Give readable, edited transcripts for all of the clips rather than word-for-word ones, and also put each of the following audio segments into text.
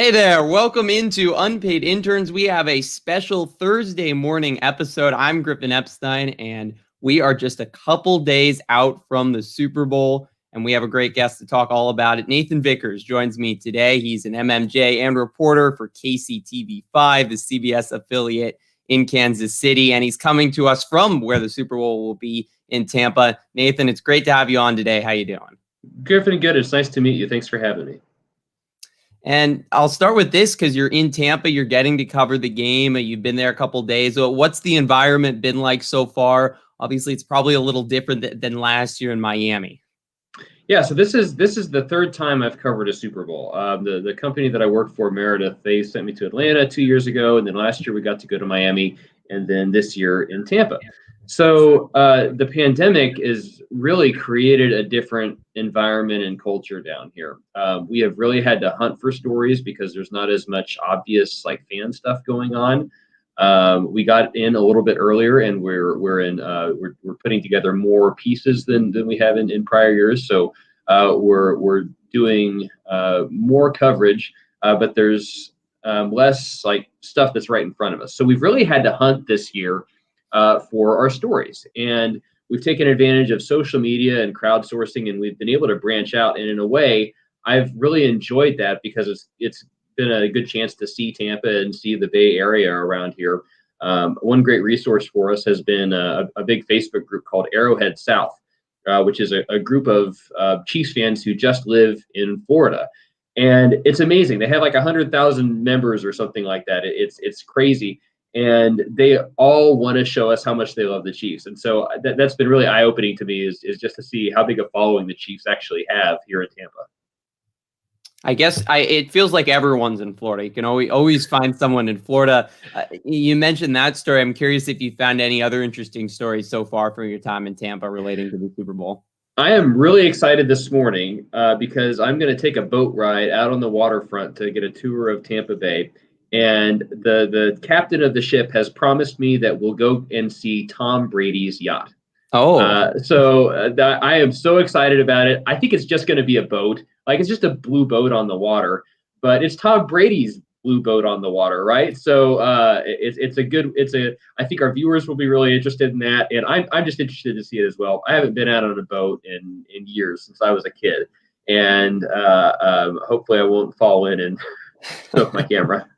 Hey there, welcome into Unpaid Interns. We have a special Thursday morning episode. I'm Griffin Epstein, and we are just a couple days out from the Super Bowl, and we have a great guest to talk all about it. Nathan Vickers joins me today. He's an MMJ and reporter for KCTV5, the CBS affiliate in Kansas City, and he's coming to us from where the Super Bowl will be in Tampa. Nathan, it's great to have you on today. How you doing? Griffin, good. It's nice to meet you. Thanks for having me. And I'll start with this because you're in Tampa. You're getting to cover the game. You've been there a couple of days. So what's the environment been like so far? Obviously, it's probably a little different than last year in Miami. Yeah, so this is the third time I've covered a Super Bowl. The company that I work for, Meredith, they sent me to Atlanta 2 years ago, and then last year we got to go to Miami, and then this year in Tampa. So the pandemic has really created a different environment and culture down here. We have really had to hunt for stories because there's not as much obvious like fan stuff going on. We got in a little bit earlier, and we're putting together more pieces than we have in prior years. So we're doing more coverage, but there's less like stuff that's right in front of us. So we've really had to hunt this year for our stories. And we've taken advantage of social media and crowdsourcing, and we've been able to branch out. And in a way, I've really enjoyed that because it's been a good chance to see Tampa and see the Bay Area around here. One great resource for us has been a big Facebook group called Arrowhead South, which is a group of Chiefs fans who just live in Florida. And it's amazing. They have like 100,000 members or something like that. It's crazy. And they all want to show us how much they love the Chiefs. And so that's been really eye-opening to me is just to see how big a following the Chiefs actually have here in Tampa. I guess it feels like everyone's in Florida. You can always find someone in Florida. You mentioned that story. I'm curious if you found any other interesting stories so far from your time in Tampa relating to the Super Bowl. I am really excited this morning because I'm going to take a boat ride out on the waterfront to get a tour of Tampa Bay. And the captain of the ship has promised me that we'll go and see Tom Brady's yacht. So I am so excited about it. I think it's just going to be a boat. Like it's just a blue boat on the water, but it's Tom Brady's blue boat on the water, right? So I think our viewers will be really interested in that. And I'm just interested to see it as well. I haven't been out on a boat in years since I was a kid. And hopefully I won't fall in and soak my camera.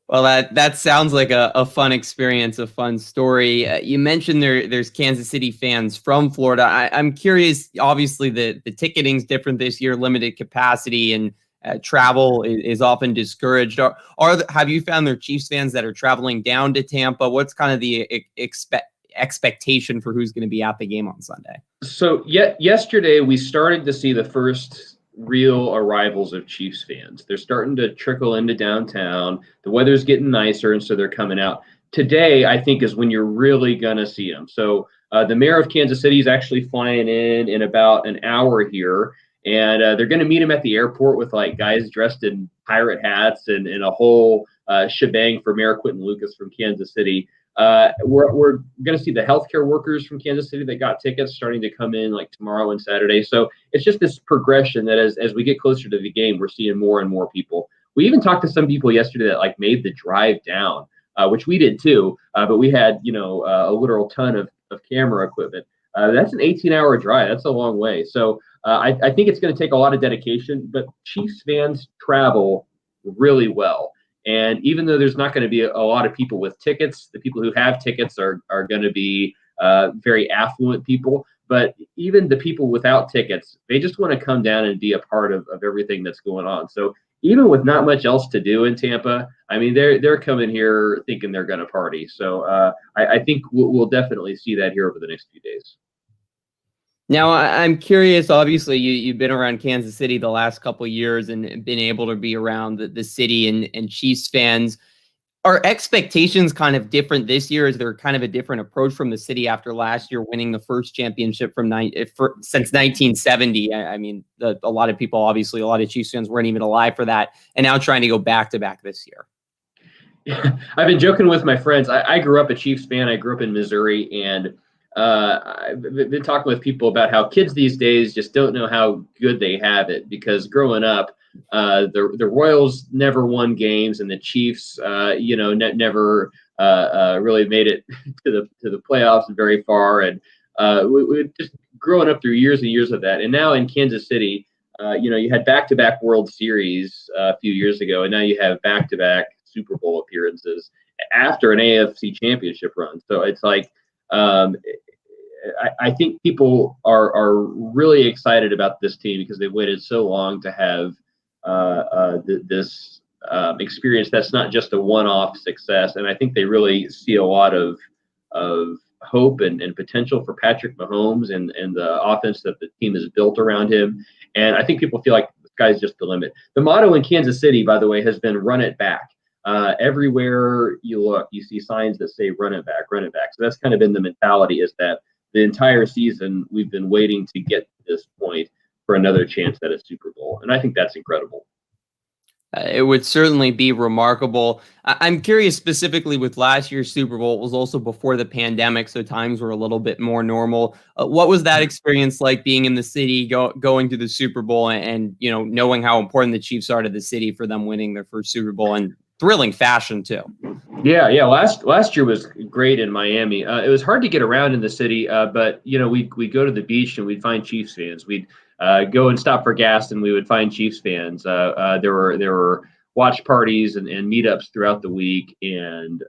Well, that sounds like a fun experience, a fun story. You mentioned there's Kansas City fans from Florida. I'm curious. Obviously, the ticketing's different this year, limited capacity, and travel is often discouraged. Have you found there Chiefs fans that are traveling down to Tampa? What's kind of the expectation for who's going to be at the game on Sunday? So yesterday we started to see the first real arrivals of Chiefs fans. They're starting to trickle into downtown. The weather's getting nicer, and so they're coming out. Today, I think, is when you're really going to see them. So the mayor of Kansas City is actually flying in about an hour here, and they're going to meet him at the airport with like guys dressed in pirate hats and a whole shebang for Mayor Quentin Lucas from Kansas City. We're going to see the healthcare workers from Kansas City that got tickets starting to come in like tomorrow and Saturday. So it's just this progression that as we get closer to the game, we're seeing more and more people. We even talked to some people yesterday that like made the drive down, which we did too. But we had, a literal ton of camera equipment. That's an 18-hour drive. That's a long way. So I think it's going to take a lot of dedication, but Chiefs fans travel really well. And even though there's not going to be a lot of people with tickets, the people who have tickets are going to be very affluent people. But even the people without tickets, they just want to come down and be a part of everything that's going on. So even with not much else to do in Tampa, I mean, they're coming here thinking they're going to party. So I think we'll definitely see that here over the next few days. Now, I'm curious, obviously, you've been around Kansas City the last couple of years and been able to be around the city and Chiefs fans. Are expectations kind of different this year? Is there kind of a different approach from the city after last year winning the first championship since 1970? I mean, a lot of people, obviously, a lot of Chiefs fans weren't even alive for that, and now trying to go back-to-back this year. Yeah, I've been joking with my friends. I grew up a Chiefs fan. I grew up in Missouri, and I've been talking with people about how kids these days just don't know how good they have it because growing up, The Royals never won games, and the Chiefs, never really made it to the playoffs very far. And we just growing up through years and years of that. And now in Kansas City, you had back-to-back World Series a few years ago, and now you have back-to-back Super Bowl appearances after an AFC Championship run. So it's like I think people are really excited about this team because they've waited so long to have this experience that's not just a one-off success. And I think they really see a lot of hope and potential for Patrick Mahomes and the offense that the team has built around him. And I think people feel like the sky's just the limit. The motto in Kansas City, by the way, has been run it back. Everywhere you look, you see signs that say run it back, run it back. So that's kind of been the mentality, is that the entire season we've been waiting to get to this point for another chance at a Super Bowl. And I think that's incredible. It would certainly be remarkable. I'm curious specifically with last year's Super Bowl. It was also before the pandemic, so times were a little bit more normal. What was that experience like, being in the city, going to the Super Bowl, and knowing how important the Chiefs are to the city for them winning their first Super Bowl in thrilling fashion too? Yeah. Last year was great in Miami. It was hard to get around in the city, but we'd go to the beach and we'd find Chiefs fans. We'd go and stop for gas, and we would find Chiefs fans. There were watch parties and meetups throughout the week, and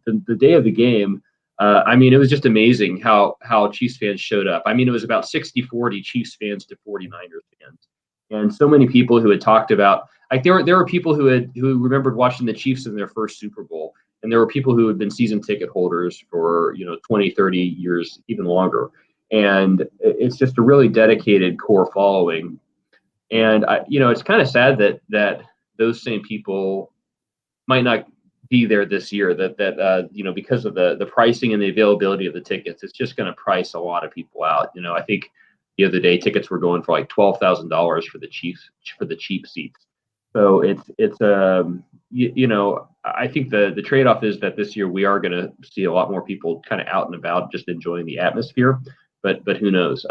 the day of the game, it was just amazing how Chiefs fans showed up. It was about 60-40 Chiefs fans to 49ers fans, and so many people who had talked about, like, there were people who remembered watching the Chiefs in their first Super Bowl, and there were people who had been season ticket holders for 20, 30 years, even longer. And it's just a really dedicated core following. And it's kind of sad that those same people might not be there this year. That because of the pricing and the availability of the tickets, it's just going to price a lot of people out. I think the other day tickets were going for like $12,000 for the cheap seats. So I think the trade-off is that this year we are going to see a lot more people kind of out and about, just enjoying the atmosphere. But who knows?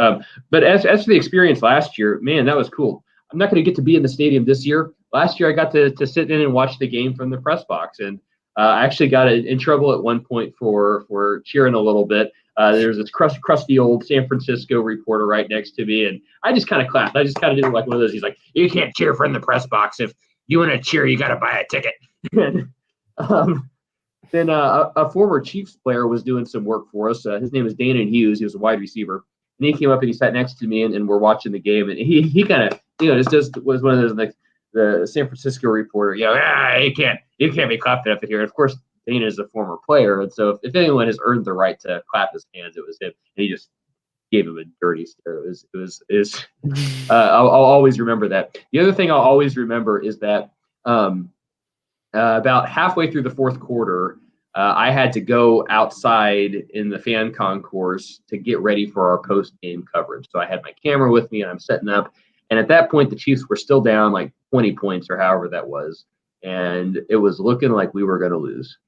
But as for the experience last year, man, that was cool. I'm not going to get to be in the stadium this year. Last year, I got to sit in and watch the game from the press box, and I actually got in trouble at one point for cheering a little bit. There's this crusty old San Francisco reporter right next to me, and I just kind of clapped. I just kind of did like one of those. He's like, "You can't cheer from the press box. If you want to cheer, you got to buy a ticket." And then a former Chiefs player was doing some work for us. His name is Danon Hughes. He was a wide receiver. And he came up and he sat next to me, and we're watching the game. And he kind of, this just was one of those, like, the San Francisco reporter, you can't be clapping up in here. And of course, Danon is a former player. And so if anyone has earned the right to clap his hands, it was him. And he just gave him a dirty stare. I'll always remember that. The other thing I'll always remember is that about halfway through the fourth quarter, I had to go outside in the fan concourse to get ready for our post-game coverage. So I had my camera with me, and I'm setting up. And at that point, the Chiefs were still down like 20 points or however that was. And it was looking like we were going to lose.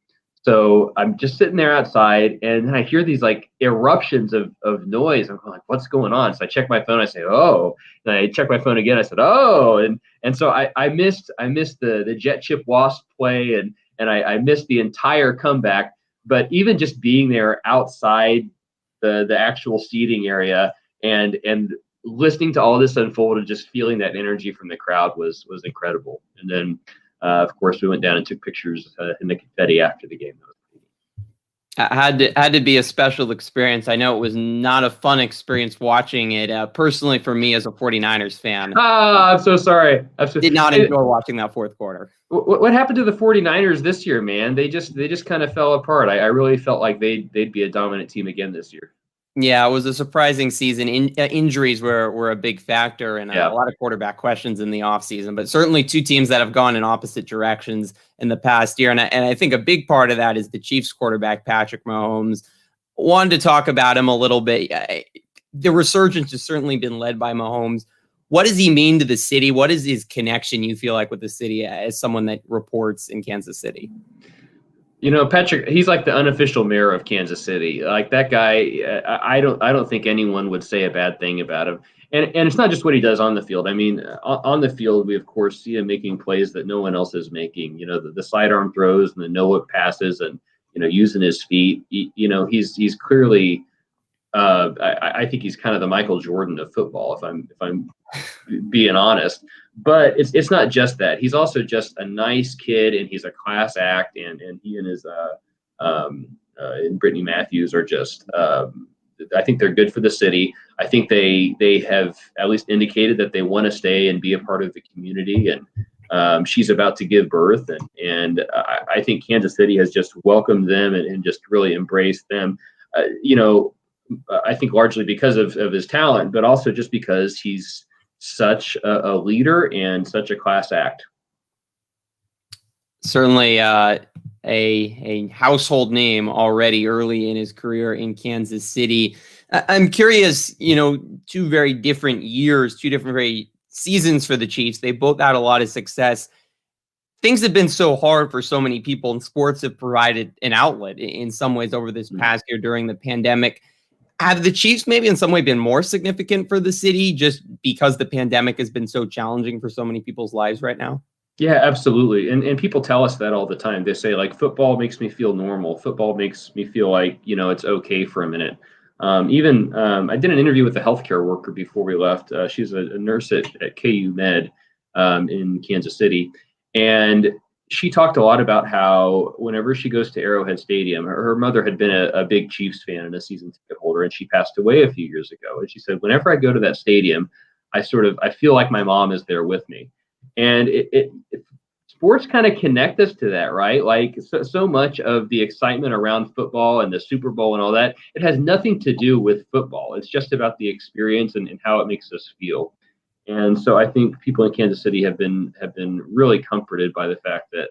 So I'm just sitting there outside, and then I hear these like eruptions of noise. I'm like, what's going on? So I check my phone. I say, oh. And I check my phone again. I said, oh. And so I missed the Jet Chip Wasp play, and I missed the entire comeback. But even just being there outside the actual seating area and listening to all this unfold and just feeling that energy from the crowd was incredible. And then, of course, we went down and took pictures in the confetti after the game. Had to be a special experience. I know it was not a fun experience watching it. Personally, for me as a 49ers fan. I'm so sorry. Did not enjoy watching that fourth quarter. What happened to the 49ers this year, man? They just kind of fell apart. I really felt like they'd be a dominant team again this year. Yeah, it was a surprising season. Injuries were a big factor, and a lot of quarterback questions in the offseason. But certainly two teams that have gone in opposite directions in the past year. And I think a big part of that is the Chiefs quarterback, Patrick Mahomes. Wanted to talk about him a little bit. The resurgence has certainly been led by Mahomes. What does he mean to the city? What is his connection, you feel like, with the city as someone that reports in Kansas City? Patrick, he's like the unofficial mayor of Kansas City. Like, that guy, I don't think anyone would say a bad thing about him. And it's not just what he does on the field. I mean, on the field, we of course see him making plays that no one else is making. The sidearm throws and the no look passes, and using his feet. He's clearly. I think he's kind of the Michael Jordan of football, if I'm being honest. But it's not just that. He's also just a nice kid, and he's a class act. And he and his and Brittany Matthews are just. I think they're good for the city. I think they have at least indicated that they want to stay and be a part of the community. And she's about to give birth, and I think Kansas City has just welcomed them and just really embraced them. I think largely because of his talent, but also just because he's such a leader and such a class act. Certainly a household name already early in his career in Kansas City. I'm curious, two very different years, two different very seasons for the Chiefs. They both had a lot of success. Things have been so hard for so many people, and sports have provided an outlet in some ways over this past year during the pandemic. Have the Chiefs maybe in some way been more significant for the city just because the pandemic has been so challenging for so many people's lives right now? Yeah, absolutely. And people tell us that all the time. They say, like, football makes me feel normal. Football makes me feel like, it's okay for a minute. I did an interview with a healthcare worker before we left. She's a nurse at KU Med in Kansas City. And she talked a lot about how whenever she goes to Arrowhead Stadium, her mother had been a big Chiefs fan and a season ticket holder, and she passed away a few years ago. And she said, whenever I go to that stadium, I feel like my mom is there with me. And sports kind of connect us to that, right? Like so much of the excitement around football and the Super Bowl and all that, it has nothing to do with football. It's just about the experience and how it makes us feel. And so I think people in Kansas City have been really comforted by the fact that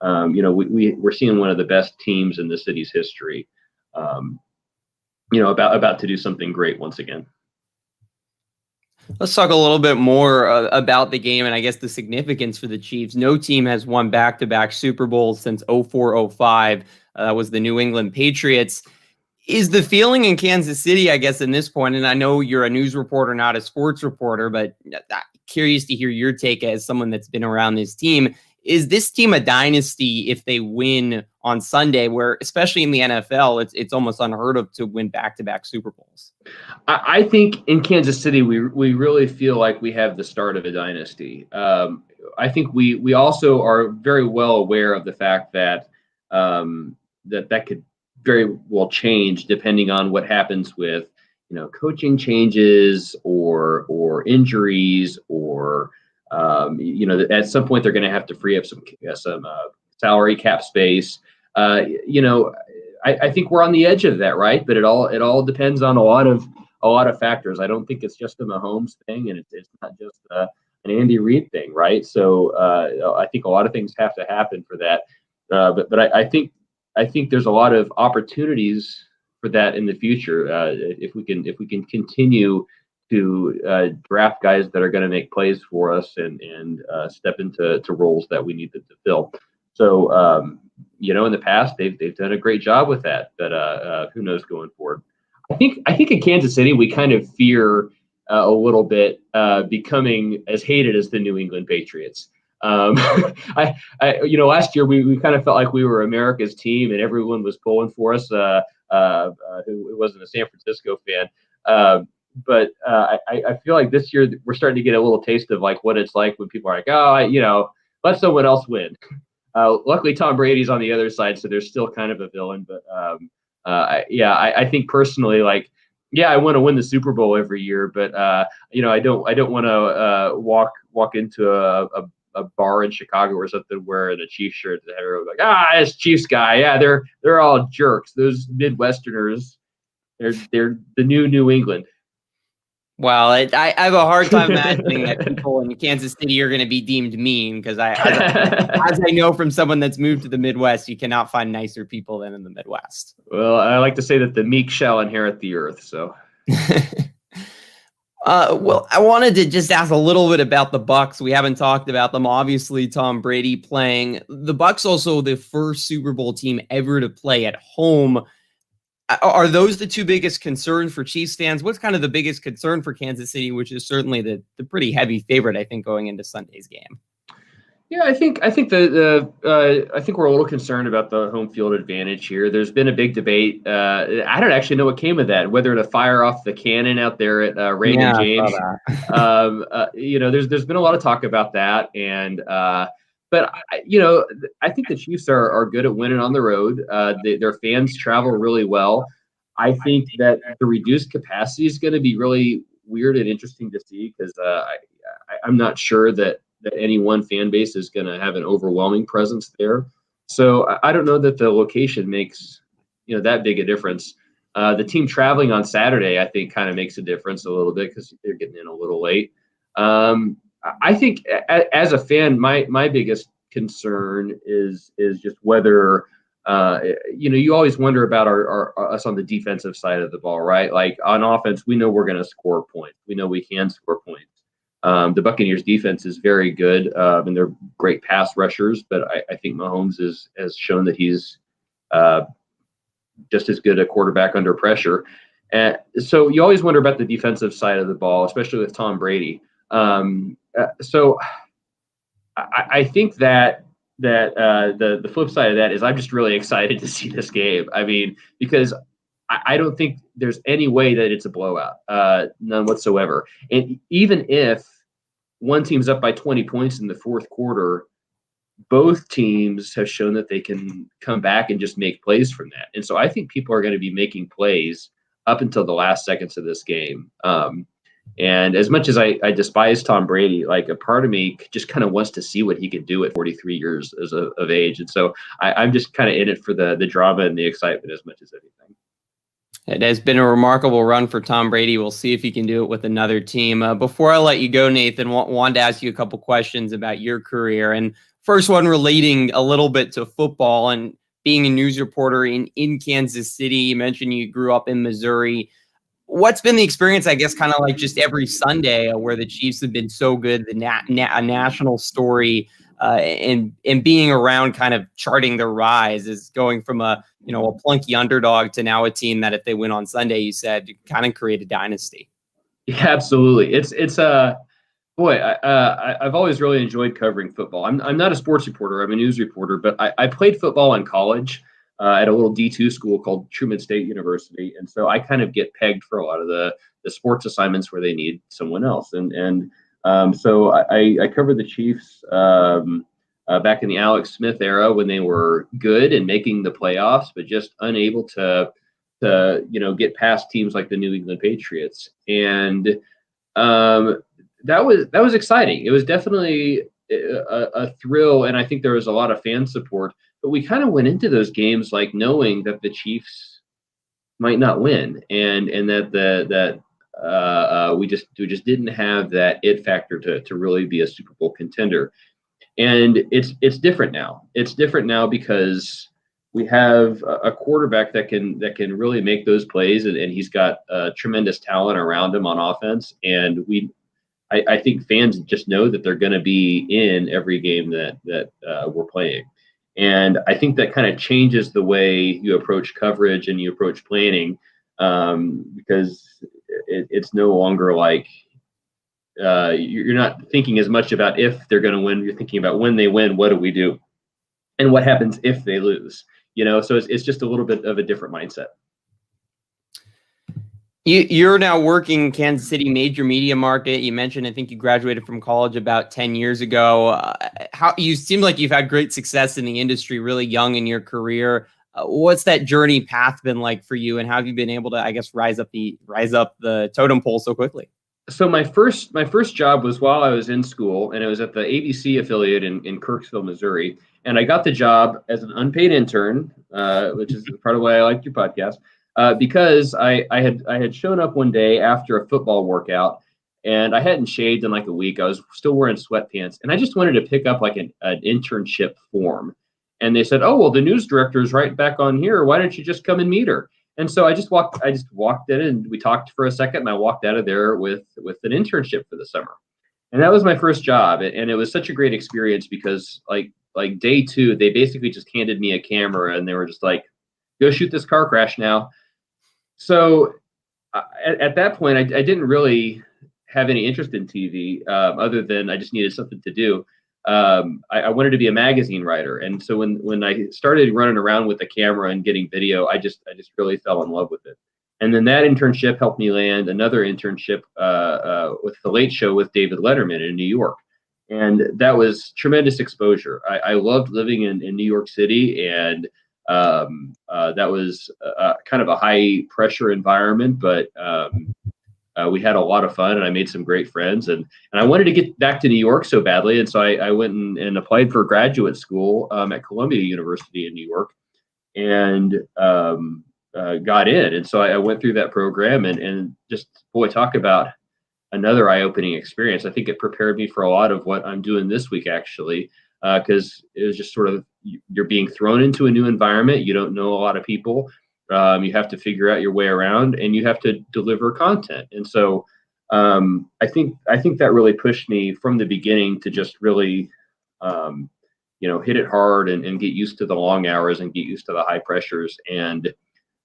we're seeing one of the best teams in the city's history, about to do something great once again. Let's talk a little bit more about the game and I guess the significance for the Chiefs. No team has won back-to-back Super Bowls since 04-05. That was the New England Patriots. Is the feeling in Kansas City, I guess, in this point, and I know you're a news reporter, not a sports reporter, but curious to hear your take as someone that's been around this team. Is this team a dynasty if they win on Sunday, where, especially in the NFL, it's almost unheard of to win back-to-back Super Bowls? I think in Kansas City, we really feel like we have the start of a dynasty. I think we also are very well aware of the fact that that could very well change depending on what happens with coaching changes or injuries or at some point they're going to have to free up some salary cap space. I think we're on the edge of that, right? But it all depends on a lot of factors. I don't think it's just a Mahomes thing, and it's not just an Andy Reid thing, right? So I think a lot of things have to happen for that. But I think there's a lot of opportunities for that in the future if we can continue to draft guys that are going to make plays for us and step into roles that we need to fill. So in the past they've done a great job with that. But who knows going forward? I think in Kansas City we kind of fear a little bit becoming as hated as the New England Patriots. Last year we kind of felt like we were America's team and everyone was pulling for us. Who wasn't a San Francisco fan. But I feel like this year we're starting to get a little taste of like what it's like when people are like, let someone else win. Luckily, Tom Brady's on the other side, so there's still kind of a villain. But I think personally, like, I want to win the Super Bowl every year, but I don't want to walk into a bar in Chicago or something wearing a Chiefs shirt that everyone's like, it's Chiefs guy. Yeah, they're all jerks. Those Midwesterners, they're the New England. Well, I have a hard time imagining that people in Kansas City are going to be deemed mean because as I know from someone that's moved to the Midwest, you cannot find nicer people than in the Midwest. Well, I like to say that the meek shall inherit the earth. So, well, I wanted to just ask a little bit about the Bucs. We haven't talked about them. Obviously, Tom Brady playing. The Bucs also the first Super Bowl team ever to play at home. Are those the two biggest concerns for Chiefs fans? What's kind of the biggest concern for Kansas City, which is certainly the pretty heavy favorite, I think, going into Sunday's game? Yeah, I think I think we're a little concerned about the home field advantage here. There's been a big debate. I don't actually know what came of that, whether to fire off the cannon out there at Raymond Yeah, I James. saw that. There's been a lot of talk about that, and but I think the Chiefs are good at winning on the road. Their fans travel really well. I think that the reduced capacity is going to be really weird and interesting to see because I'm not sure that any one fan base is going to have an overwhelming presence there. So I don't know that the location makes that big a difference. The team traveling on Saturday, I think, kind of makes a difference a little bit because they're getting in a little late. I think as a fan, my biggest concern is just whether you always wonder about us on the defensive side of the ball, right? Like on offense, we know we're going to score points. We know we can score points. The Buccaneers defense is very good, and they're great pass rushers. But I think Mahomes has shown that he's just as good a quarterback under pressure. And so you always wonder about the defensive side of the ball, especially with Tom Brady. So I think that the flip side of that is I'm just really excited to see this game. I mean, because I don't think there's any way that it's a blowout, none whatsoever. And even if one team's up by 20 points in the fourth quarter, both teams have shown that they can come back and just make plays from that. And so I think people are going to be making plays up until the last seconds of this game. And as much as I despise Tom Brady, like a part of me just kind of wants to see what he could do at 43 years of age. And so I'm just kind of in it for the drama and the excitement as much as anything. It has been a remarkable run for Tom Brady. We'll see if he can do it with another team. Before I let you go, Nathan, wanted to ask you a couple questions about your career. And first one relating a little bit to football and being a news reporter in Kansas City. You mentioned you grew up in Missouri. What's been the experience, I guess, kind of like just every Sunday where the Chiefs have been so good, a national story, and being around kind of charting their rise is going from a plunky underdog to now a team that if they win on Sunday, you said kind of create a dynasty. Yeah, absolutely. I've always really enjoyed covering football. I'm not a sports reporter. I'm a news reporter, but I played football in college at a little D2 school called Truman State University. And so I kind of get pegged for a lot of the sports assignments where they need someone else. So I covered the Chiefs back in the Alex Smith era when they were good and making the playoffs, but just unable to get past teams like the New England Patriots. And that was exciting. It was definitely a thrill, and I think there was a lot of fan support. But we kind of went into those games like knowing that the Chiefs might not win, and that we just didn't have that it factor to really be a Super Bowl contender. And it's different now. It's different now because we have a quarterback that can really make those plays, and he's got tremendous talent around him on offense. And I think fans just know that they're going to be in every game that we're playing. And I think that kind of changes the way you approach coverage and you approach planning, because it's no longer like you're not thinking as much about if they're going to win. You're thinking about when they win, what do we do? And what happens if they lose? So it's just a little bit of a different mindset. You're now working Kansas City major media market. You mentioned, I think you graduated from college about 10 years ago. How you seem like you've had great success in the industry really young in your career. What's that journey path been like for you, and how have you been able to, I guess, rise up the totem pole so quickly? So my first job was while I was in school, and it was at the ABC affiliate in Kirksville, Missouri. And I got the job as an unpaid intern, which is part of why I like your podcast. Because I had shown up one day after a football workout, and I hadn't shaved in like a week. I was still wearing sweatpants, and I just wanted to pick up like an internship form. And they said, "Oh, well, the news director's right back on here. Why don't you just come and meet her?" And so I just walked in, and we talked for a second, and I walked out of there with an internship for the summer. And that was my first job, and it was such a great experience because like day two, they basically just handed me a camera, and they were just like, "Go shoot this car crash now." So at that point, I didn't really have any interest in TV, other than I just needed something to do. I wanted to be a magazine writer, and so when I started running around with the camera and getting video, I just really fell in love with it. And then that internship helped me land another internship with The Late Show with David Letterman in New York, and that was tremendous exposure. I loved living in New York City, and that was kind of a high pressure environment, but we had a lot of fun, and I made some great friends, and I wanted to get back to New York so badly, and so I went and applied for graduate school at Columbia University in New York, and got in. And so I went through that program, and just, boy, talk about another eye-opening experience. I think it prepared me for a lot of what I'm doing this week, actually, because it was just sort of, you're being thrown into a new environment. You don't know a lot of people. You have to figure out your way around, and you have to deliver content. And so I think that really pushed me from the beginning to just really, hit it hard and get used to the long hours and get used to the high pressures. And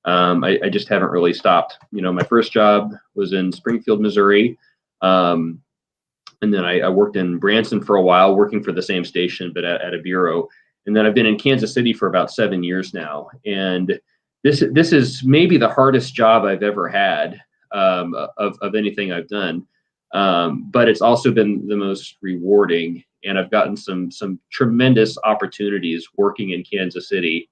I just haven't really stopped. My first job was in Springfield, Missouri. And then I worked in Branson for a while, working for the same station, but at a bureau. And then I've been in Kansas City for about 7 years now. And this is maybe the hardest job I've ever had, of anything I've done. But it's also been the most rewarding. And I've gotten some tremendous opportunities working in Kansas City,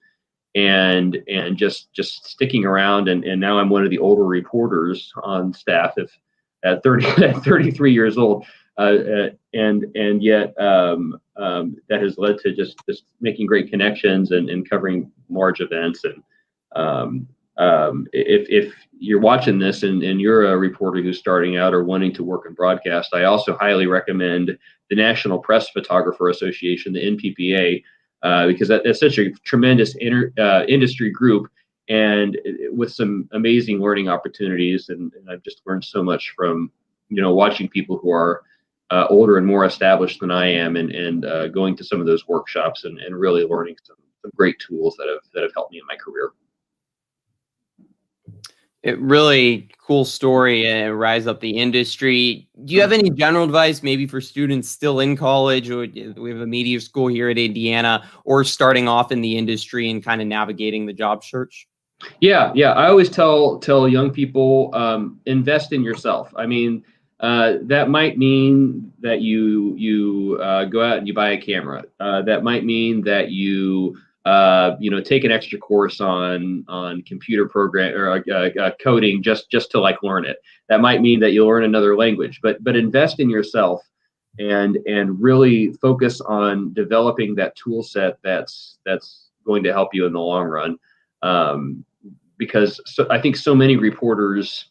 and just sticking around. And now I'm one of the older reporters on staff, if at 33 years old. And yet that has led to just making great connections and covering large events. And if you're watching this and you're a reporter who's starting out or wanting to work in broadcast, I also highly recommend the National Press Photographer Association, the NPPA, because that's such a tremendous industry group, and with some amazing learning opportunities. And I've just learned so much from watching people who are older and more established than I am, and going to some of those workshops and really learning some great tools that have helped me in my career. It really cool story and rise up the industry. Do you have any general advice, maybe for students still in college, or we have a media school here at Indiana, or starting off in the industry and kind of navigating the job search? Yeah. I always tell young people, invest in yourself. I mean, that might mean that you go out and you buy a camera. That might mean that you take an extra course on computer program or coding just to like learn it. That might mean that you'll learn another language, but invest in yourself and really focus on developing that tool set that's going to help you in the long run. Because I think so many reporters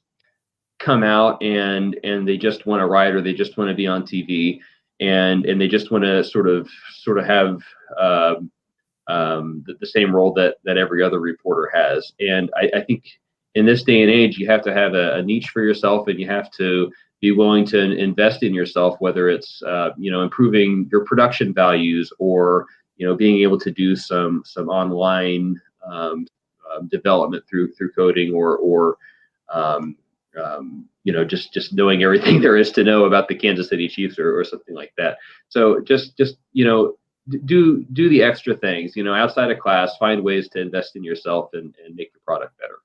come out and they just want to write, or they just want to be on TV, and they just want to sort of have the same role that every other reporter has. And I think in this day and age, you have to have a niche for yourself, and you have to be willing to invest in yourself, whether it's improving your production values, or being able to do some online development through coding, or just knowing everything there is to know about the Kansas City Chiefs, or something like that. So just do the extra things, outside of class. Find ways to invest in yourself and make the product better.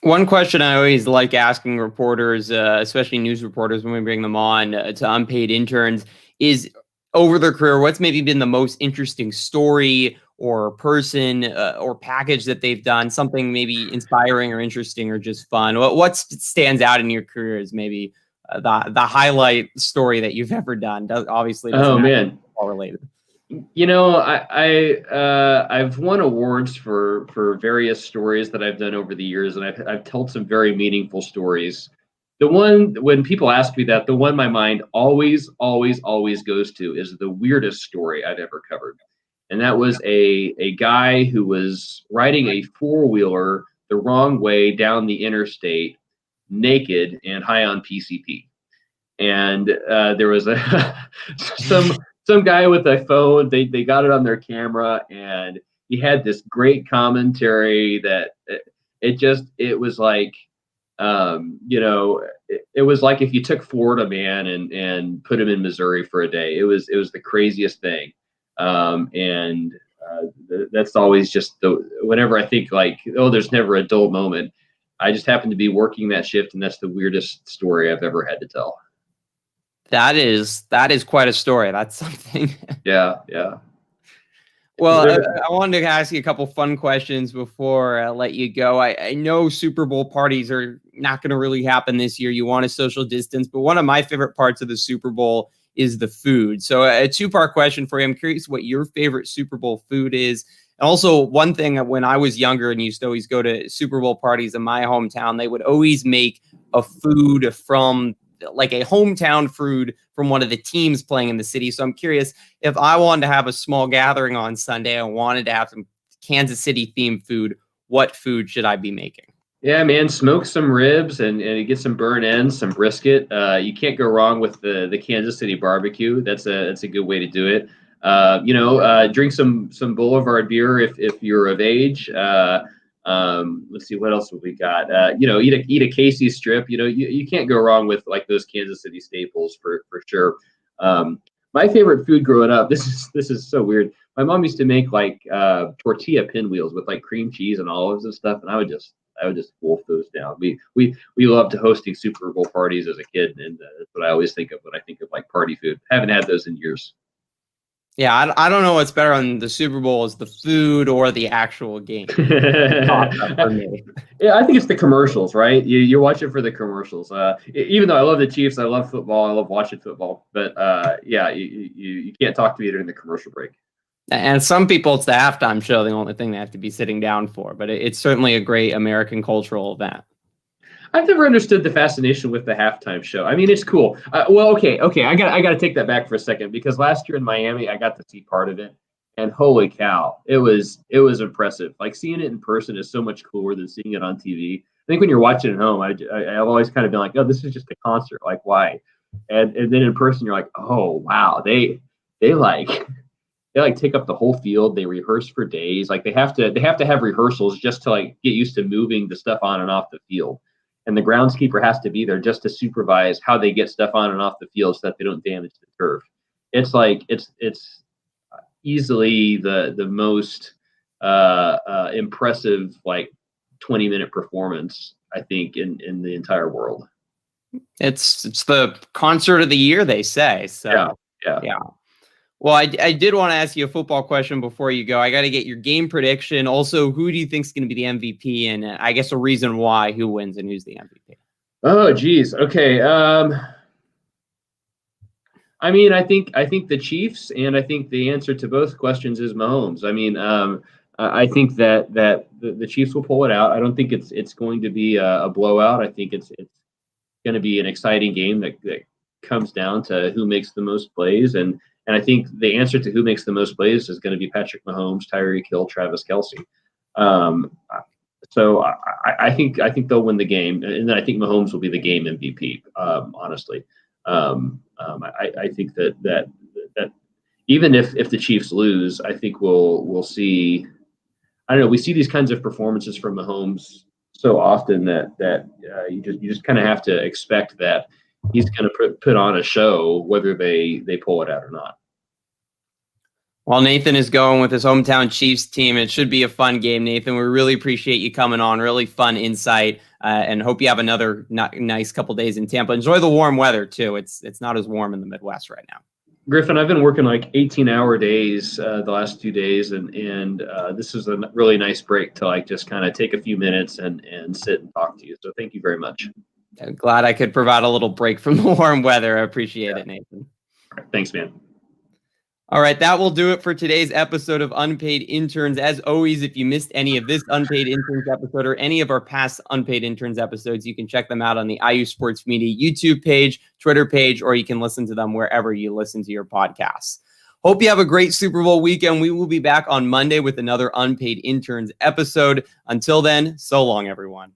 One question I always like asking reporters, especially news reporters, when we bring them on to Unpaid Interns, is over their career, what's maybe been the most interesting story or person or package that they've done, something maybe inspiring or interesting or just fun? What stands out in your career as maybe the highlight story that you've ever done? Obviously, man, all related. I've won awards for various stories that I've done over the years, and I've told some very meaningful stories. The one, when people ask me that, the one my mind always goes to is the weirdest story I've ever covered. And that was a guy who was riding a four-wheeler the wrong way down the interstate, naked and high on PCP. And there was some guy with a phone. They got it on their camera, and he had this great commentary that it was like, it was like if you took Florida man and put him in Missouri for a day. It was the craziest thing. And that's always just whenever I think like, oh, there's never a dull moment. I just happened to be working that shift, and that's the weirdest story I've ever had to tell. That is quite a story. That's something. Yeah. Well, I wanted to ask you a couple fun questions before I let you go. I know Super Bowl parties are not going to really happen this year. You want to social distance, but one of my favorite parts of the Super Bowl is the food. So a two-part question for you. I'm curious what your favorite Super Bowl food is. And also one thing, when I was younger and used to always go to Super Bowl parties in my hometown, they would always make a food from like a hometown food from one of the teams playing in the city. So I'm curious, if I wanted to have a small gathering on Sunday and wanted to have some Kansas City themed food, what food should I be making? Yeah, man, smoke some ribs and get some burnt ends, some brisket. You can't go wrong with the Kansas City barbecue. That's a good way to do it. Drink some Boulevard beer if you're of age. Let's see, what else have we got? Eat a Casey strip. You can't go wrong with like those Kansas City staples for sure. My favorite food growing up, this is so weird. My mom used to make like tortilla pinwheels with like cream cheese and olives and stuff, and I would just wolf those down. We loved hosting Super Bowl parties as a kid, and that's what I always think of when I think of like party food. Haven't had those in years. Yeah, I don't know what's better on the Super Bowl, is the food or the actual game. Yeah, I think it's the commercials, right? You watch it for the commercials. Even though I love the Chiefs, I love football, I love watching football, but you can't talk to me during the commercial break. And some people, it's the halftime show, the only thing they have to be sitting down for. But it's certainly a great American cultural event. I've never understood the fascination with the halftime show. I mean, it's cool. Okay. I got to take that back for a second, because last year in Miami, I got to see part of it, and holy cow, it was impressive. Like, seeing it in person is so much cooler than seeing it on TV. I think when you're watching at home, I've always kind of been like, oh, this is just a concert. Like, why? And then in person, you're like, oh wow, they take up the whole field. They rehearse for days. Like, they have to have rehearsals just to like get used to moving the stuff on and off the field. And the groundskeeper has to be there just to supervise how they get stuff on and off the field so that they don't damage the turf. It's like it's easily the most impressive like 20-minute performance, I think, in the entire world. It's the concert of the year, they say. So yeah. Well, I did want to ask you a football question before you go. I got to get your game prediction. Also, who do you think is going to be the MVP? And I guess a reason why, who wins and who's the MVP? Oh, geez. Okay. I mean, I think the Chiefs, and I think the answer to both questions is Mahomes. I mean, I think that the Chiefs will pull it out. I don't think it's going to be a blowout. I think it's going to be an exciting game that comes down to who makes the most plays, and I think the answer to who makes the most plays is going to be Patrick Mahomes, Tyreek Hill, Travis Kelce. So I think they'll win the game, and then I think Mahomes will be the game MVP. Honestly, I think that even if the Chiefs lose, I think we'll see. I don't know. We see these kinds of performances from Mahomes so often that you just kind of have to expect that he's going to put on a show, whether they pull it out or not. Well, Nathan is going with his hometown Chiefs team. It should be a fun game, Nathan. We really appreciate you coming on. Really fun insight, and hope you have another nice couple days in Tampa. Enjoy the warm weather too. It's not as warm in the Midwest right now. Griffin, I've been working like 18-hour days the last 2 days, and this is a really nice break to like just kind of take a few minutes and sit and talk to you. So thank you very much. I'm glad I could provide a little break from the warm weather. I appreciate it, Nathan. All right, thanks, man. All right, that will do it for today's episode of Unpaid Interns. As always, if you missed any of this Unpaid Interns episode or any of our past Unpaid Interns episodes, you can check them out on the IU Sports Media YouTube page, Twitter page, or you can listen to them wherever you listen to your podcasts. Hope you have a great Super Bowl weekend. We will be back on Monday with another Unpaid Interns episode. Until then, so long, everyone.